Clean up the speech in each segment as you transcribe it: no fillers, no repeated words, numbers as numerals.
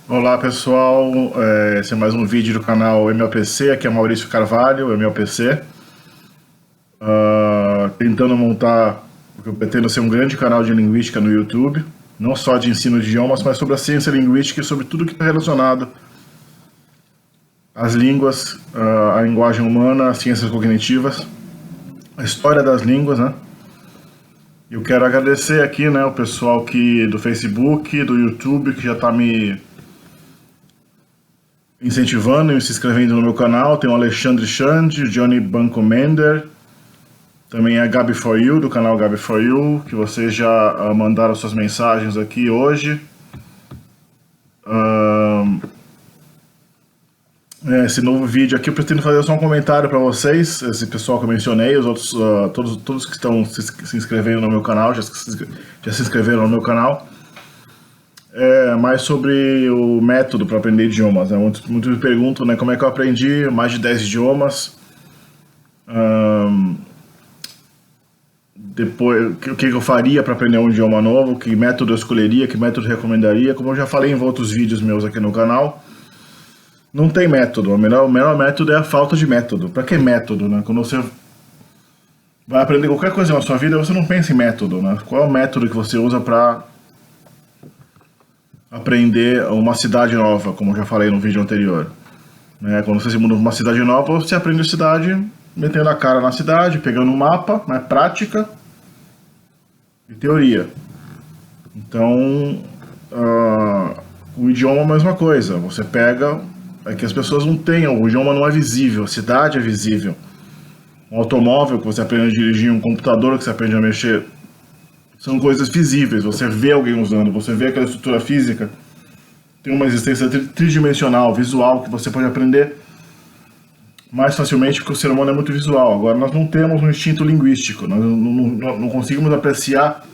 Olá pessoal, esse é mais um vídeo do canal MLPC, aqui é Maurício Carvalho, MLPC. Tentando montar o que eu pretendo ser um grande canal de linguística no YouTube, não só de ensino de idiomas, mas sobre a ciência linguística e sobre tudo que está relacionado às línguas, à linguagem humana, às ciências cognitivas, a história das línguas, né? Eu quero agradecer aqui, né, o pessoal do Facebook, do YouTube, que já está me incentivando e se inscrevendo no meu canal. Tem o Alexandre Xande, o Johnny Bancomender, também a Gabi For You, do canal Gabi For You, que vocês já mandaram suas mensagens aqui hoje. Esse novo vídeo aqui eu pretendo fazer só um comentário para vocês, esse pessoal que eu mencionei, os outros, todos que estão se inscrevendo no meu canal, já se inscreveram no meu canal. Mais sobre o método para aprender idiomas, né? Muitos me perguntam, né, como é que eu aprendi mais de 10 idiomas, depois, o que eu faria para aprender um idioma novo, que método eu escolheria, que método eu recomendaria. Como eu já falei em outros vídeos meus aqui no canal, não tem método. O melhor método é a falta de método. Para que método, né? Quando você vai aprender qualquer coisa na sua vida, você não pensa em método, né? Qual é o método que você usa para aprender uma cidade nova, como eu já falei no vídeo anterior? Quando você se muda para uma cidade nova, você aprende a cidade metendo a cara na cidade, pegando um mapa, né? Prática e teoria. Então, o idioma é a mesma coisa. Você pega... É que as pessoas não tenham, o idioma não é visível, a cidade é visível. Um automóvel que você aprende a dirigir, um computador que você aprende a mexer, são coisas visíveis. Você vê alguém usando, você vê aquela estrutura física, tem uma existência tridimensional, visual, que você pode aprender mais facilmente, porque o ser humano é muito visual. Agora, nós não temos um instinto linguístico, nós não conseguimos apreciar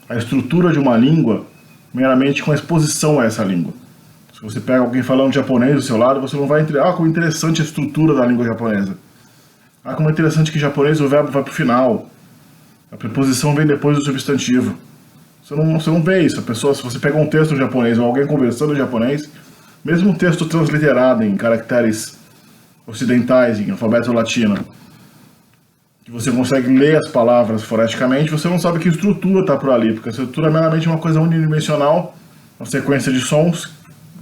a estrutura de uma língua meramente com a exposição a essa língua. Se você pega alguém falando japonês do seu lado, você não vai entender, como interessante a estrutura da língua japonesa. Como é interessante que em japonês o verbo vai para o final. A preposição vem depois do substantivo. Você não vê isso. Se você pega um texto em japonês ou alguém conversando em japonês, mesmo um texto transliterado em caracteres ocidentais, em alfabeto latino, que você consegue ler as palavras foneticamente, você não sabe que estrutura está por ali, porque a estrutura é meramente uma coisa unidimensional, uma sequência de sons.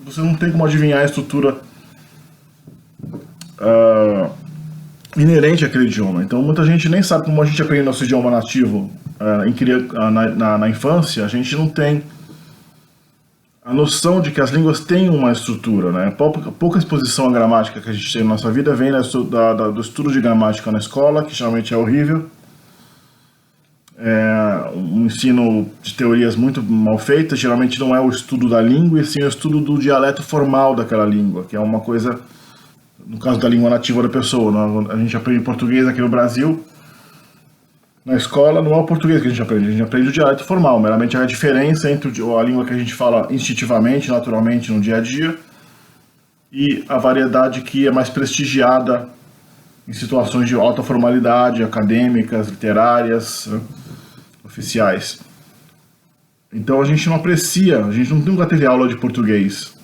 Você não tem como adivinhar a estrutura inerente àquele idioma. Então muita gente nem sabe como a gente aprende nosso idioma nativo na infância. A gente não tem a noção de que as línguas têm uma estrutura, né? Pouca exposição à gramática que a gente tem na nossa vida vem do estudo de gramática na escola, que geralmente é horrível. Um ensino de teorias muito mal feitas, geralmente não é o estudo da língua, e sim o estudo do dialeto formal daquela língua, que é uma coisa, no caso da língua nativa da pessoa, né? A gente aprende português aqui no Brasil, na escola não é o português que a gente aprende o dialeto formal, meramente a diferença entre a língua que a gente fala instintivamente, naturalmente no dia a dia, e a variedade que é mais prestigiada em situações de alta formalidade, acadêmicas, literárias, oficiais. Então a gente não aprecia, a gente nunca teve aula de português.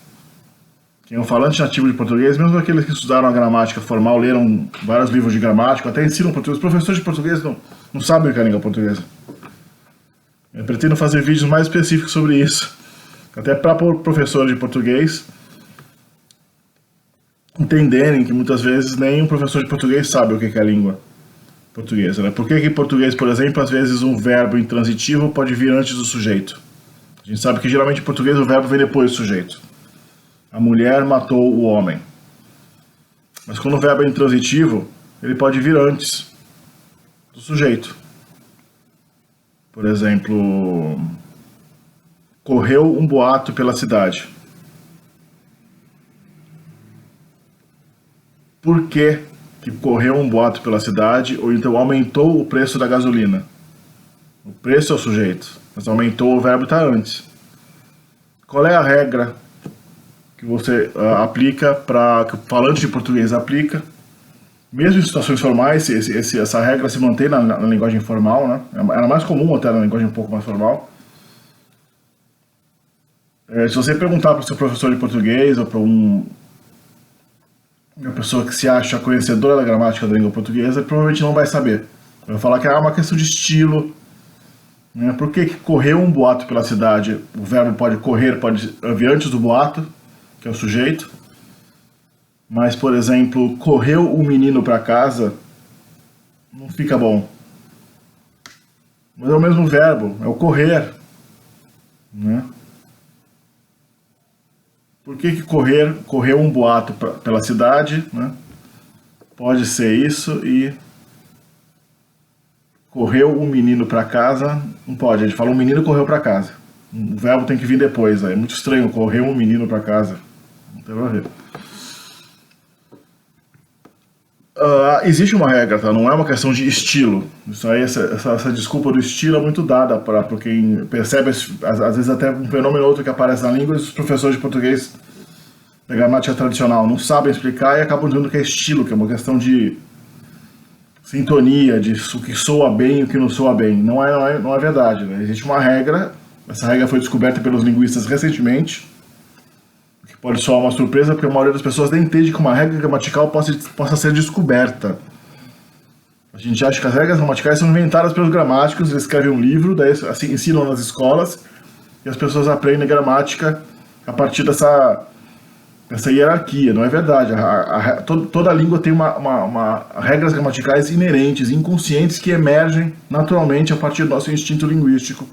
Quem é um falante nativo de português, mesmo aqueles que estudaram a gramática formal, leram vários livros de gramática, até ensinam português, os professores de português não sabem o que é a língua portuguesa. Eu pretendo fazer vídeos mais específicos sobre isso, até para professores de português entenderem que muitas vezes nem um professor de português sabe o que é a língua portuguesa, né? Por que em português, por exemplo, às vezes um verbo intransitivo pode vir antes do sujeito? A gente sabe que geralmente em português o verbo vem depois do sujeito. A mulher matou o homem. Mas quando o verbo é intransitivo, ele pode vir antes do sujeito. Por exemplo, correu um boato pela cidade. Por que correu um boato pela cidade, ou então aumentou o preço da gasolina? O preço é o sujeito, mas aumentou, o verbo está antes. Qual é a regra que você aplica, que o falante de português aplica, Mesmo em situações formais, essa regra se mantém na linguagem formal, né? Era mais comum até na linguagem um pouco mais formal. Se você perguntar para o seu professor de português ou para uma pessoa que se acha conhecedora da gramática da língua portuguesa, ele provavelmente não vai saber. Vai falar que é uma questão de estilo, né? Por que correu um boato pela cidade? O verbo pode correr, pode vir antes do boato, que é o sujeito. Mas, por exemplo, correu o menino para casa, não fica bom. Mas é o mesmo verbo, é o correr, né? Por que correu um boato pela cidade, né? Pode ser isso, e correu um menino para casa, não pode, a gente fala um menino correu para casa. O verbo tem que vir depois, é muito estranho, correu um menino para casa. Não tem a ver. Existe uma regra, tá? Não é uma questão de estilo. Isso aí, essa desculpa do estilo é muito dada para quem percebe, às vezes até um fenômeno ou outro que aparece na língua, e os professores de português da gramática tradicional não sabem explicar e acabam dizendo que é estilo, que é uma questão de sintonia, de o que soa bem e o que não soa bem. Não é verdade, né? Existe uma regra, essa regra foi descoberta pelos linguistas recentemente, que pode soar uma surpresa, porque a maioria das pessoas nem entende que uma regra gramatical possa ser descoberta. A gente acha que as regras gramaticais são inventadas pelos gramáticos, eles escrevem um livro, daí assim, ensinam nas escolas, e as pessoas aprendem gramática a partir dessa hierarquia. Não é verdade. Toda língua tem regras gramaticais inerentes, inconscientes, que emergem naturalmente a partir do nosso instinto linguístico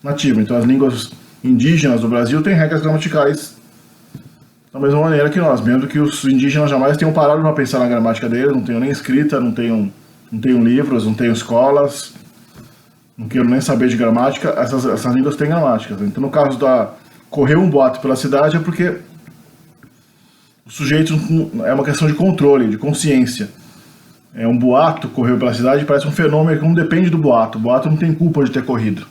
nativo. Então as línguas indígenas do Brasil têm regras gramaticais da mesma maneira que nós, mesmo que os indígenas jamais tenham parado para pensar na gramática deles, não tenham nem escrita, não tenham livros, não tenham escolas, não queiram nem saber de gramática, essas línguas têm gramáticas. Então, no caso da correu um boato pela cidade, é porque o sujeito é uma questão de controle, de consciência. Um boato correu pela cidade, parece um fenômeno que não depende do boato. O boato não tem culpa de ter corrido.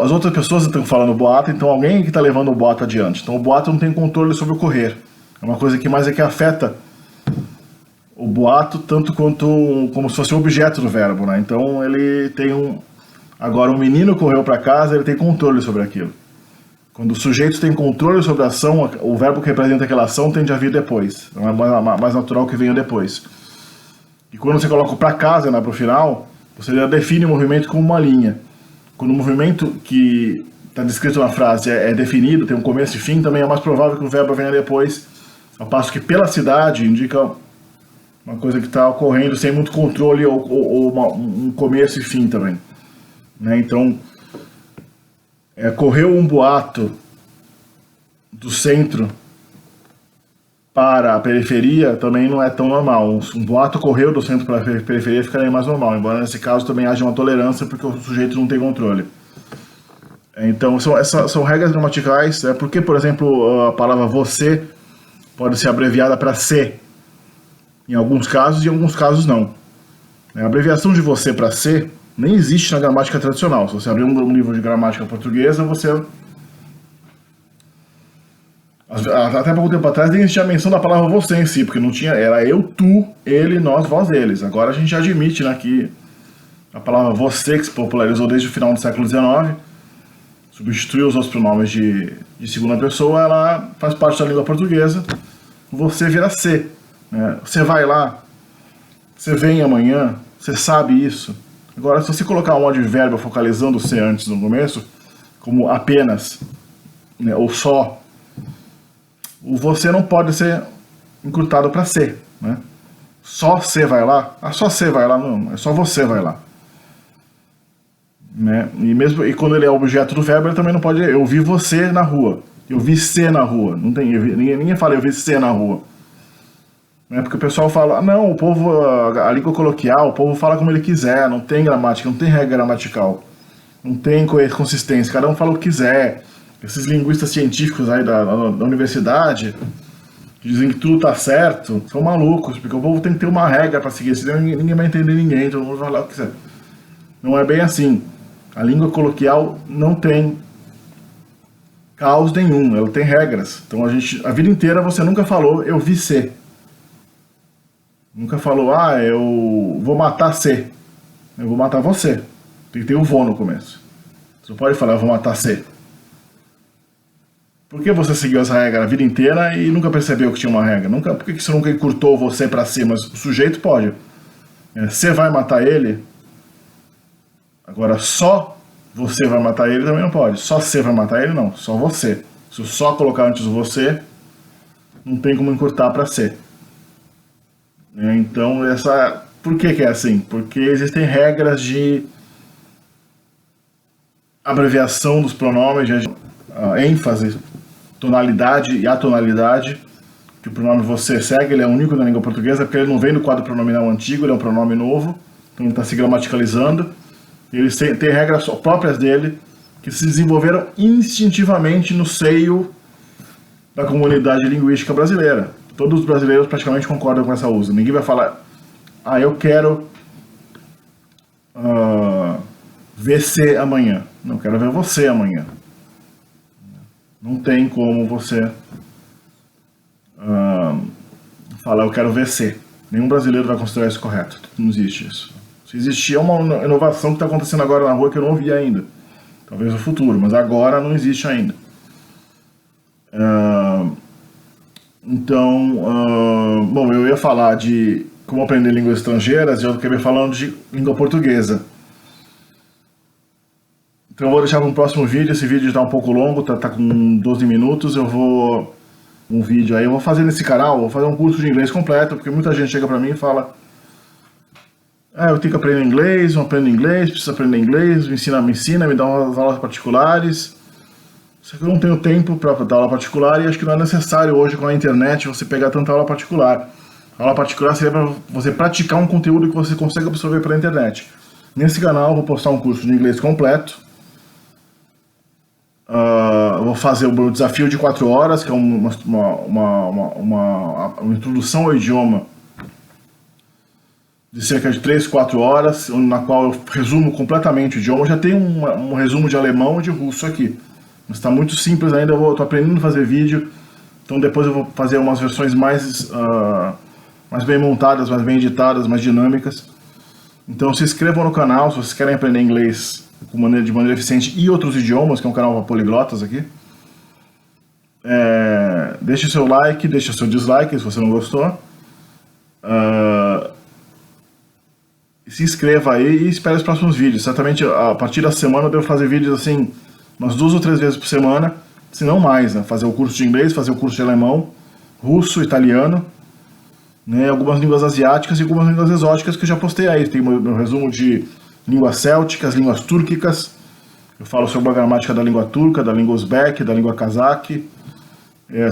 As outras pessoas estão falando boato, então alguém que está levando o boato adiante. Então o boato não tem controle sobre o correr. É uma coisa que mais é que afeta o boato tanto quanto como se fosse o objeto do verbo, né? Então ele tem agora, um menino correu para casa, ele tem controle sobre aquilo. Quando o sujeito tem controle sobre a ação, o verbo que representa aquela ação tende a vir depois. Então é mais natural que venha depois. E quando você coloca para casa, né, para o final, você já define o movimento como uma linha. Quando o movimento que está descrito na frase é definido, tem um começo e fim, também é mais provável que o verbo venha depois. Ao passo que pela cidade indica uma coisa que está ocorrendo sem muito controle ou um começo e fim também, né? Então, correu um boato do centro para a periferia também não é tão normal. Um boato correu do centro para a periferia ficaria mais normal, embora nesse caso também haja uma tolerância porque o sujeito não tem controle. Então são regras gramaticais, porque, por exemplo, a palavra você pode ser abreviada para se, em alguns casos, e em alguns casos não. A abreviação de você para se nem existe na gramática tradicional. Se você abrir um livro de gramática portuguesa, você... Até pouco tempo atrás nem existia a menção da palavra você em si, porque não tinha, era eu, tu, ele, nós, vós, eles. Agora a gente admite, né, que a palavra você, que se popularizou desde o final do século XIX, substituiu os outros pronomes de segunda pessoa, ela faz parte da língua portuguesa. Você vira se, né? Você vai lá, você vem amanhã, você sabe isso. Agora, se você colocar um advérbio focalizando o se antes no começo, como apenas, né, ou só, o você não pode ser encurtado para ser, né? Só você vai lá? Só você vai lá? Não, é só você vai lá, né? E quando ele é objeto do verbo, ele também não pode... Eu vi você na rua, eu vi você na rua. Não tem, ninguém fala eu vi você na rua, né? Porque o pessoal fala, não, o povo, a língua coloquial, o povo fala como ele quiser, não tem gramática, não tem regra gramatical, não tem consistência, cada um fala o que quiser. Esses linguistas científicos aí da universidade, que dizem que tudo tá certo, são malucos, porque o povo tem que ter uma regra para seguir, senão ninguém vai entender ninguém, todo mundo vai falar o que quiser. Não é bem assim. A língua coloquial não tem caos nenhum, ela tem regras. Então a vida inteira você nunca falou eu vi ser. Nunca falou, ah, eu vou matar C. Eu vou matar você. Tem que ter o vou no começo. Você não pode falar, eu vou matar C. Por que você seguiu essa regra a vida inteira e nunca percebeu que tinha uma regra? Por que você nunca encurtou você pra C? Mas o sujeito pode. Você vai matar ele, agora só você vai matar ele também não pode. Só você vai matar ele, não. Só você. Se eu só colocar antes o você, não tem como encurtar para C. Então, por que é assim? Porque existem regras de abreviação dos pronomes, de ênfase, tonalidade e atonalidade, que o pronome você segue, ele é único na língua portuguesa, porque ele não vem do quadro pronominal antigo, ele é um pronome novo, então ele está se gramaticalizando. Eles têm regras próprias dele, que se desenvolveram instintivamente no seio da comunidade linguística brasileira. Todos os brasileiros praticamente concordam com essa uso. Ninguém vai falar, eu quero VC amanhã. Não, quero ver você amanhã. Não tem como você falar, eu quero VC. Nenhum brasileiro vai considerar isso correto. Não existe isso. Se existir, é uma inovação que está acontecendo agora na rua que eu não vi ainda. Talvez no futuro, mas agora não existe ainda. Bom, eu ia falar de como aprender línguas estrangeiras e eu acabei falando de língua portuguesa. Então eu vou deixar para um próximo vídeo. Esse vídeo está um pouco longo, tá com 12 minutos. Eu vou fazer nesse canal, vou fazer um curso de inglês completo, porque muita gente chega para mim e fala: eu tenho que aprender inglês, não aprendo inglês, preciso aprender inglês, me ensina, me dá umas aulas particulares. Só que eu não tenho tempo para dar aula particular e acho que não é necessário hoje com a internet você pegar tanta aula particular. A aula particular seria para você praticar um conteúdo que você consegue absorver pela internet. Nesse canal eu vou postar um curso de inglês completo. Eu vou fazer o meu desafio de 4 horas, que é uma introdução ao idioma de cerca de 3, 4 horas, na qual eu resumo completamente o idioma. Eu já tenho um resumo de alemão e de russo aqui, mas está muito simples ainda. Eu estou aprendendo a fazer vídeo, então depois eu vou fazer umas versões mais bem montadas, mais bem editadas, mais dinâmicas. Então se inscrevam no canal se vocês querem aprender inglês de maneira eficiente e outros idiomas, que é um canal para poliglotas aqui. Deixe seu like, deixe seu dislike se você não gostou. Se inscreva aí e espere os próximos vídeos. Certamente a partir da semana eu devo fazer vídeos assim, umas 2 ou 3 vezes por semana, se não mais, né? Fazer o curso de inglês, fazer o curso de alemão, russo, italiano, né? Algumas línguas asiáticas e algumas línguas exóticas que eu já postei aí. Tem meu resumo de línguas célticas, línguas túrquicas. Eu falo sobre a gramática da língua turca, da língua uzbek, da língua cazaque.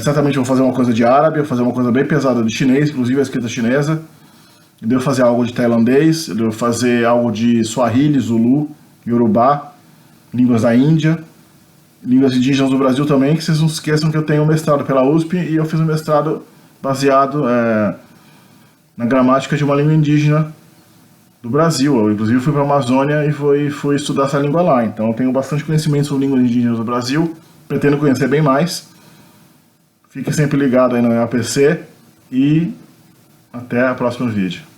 Certamente eu vou fazer uma coisa de árabe, vou fazer uma coisa bem pesada de chinês, inclusive a escrita chinesa. Eu devo fazer algo de tailandês, eu devo fazer algo de Swahili, Zulu, Yorubá, línguas da Índia, línguas indígenas do Brasil também, que vocês não esqueçam que eu tenho um mestrado pela USP e eu fiz um mestrado baseado na gramática de uma língua indígena do Brasil. Eu, inclusive, fui para a Amazônia e fui estudar essa língua lá. Então eu tenho bastante conhecimento sobre línguas indígenas do Brasil, pretendo conhecer bem mais. Fique sempre ligado aí no meu APC e até o próximo vídeo.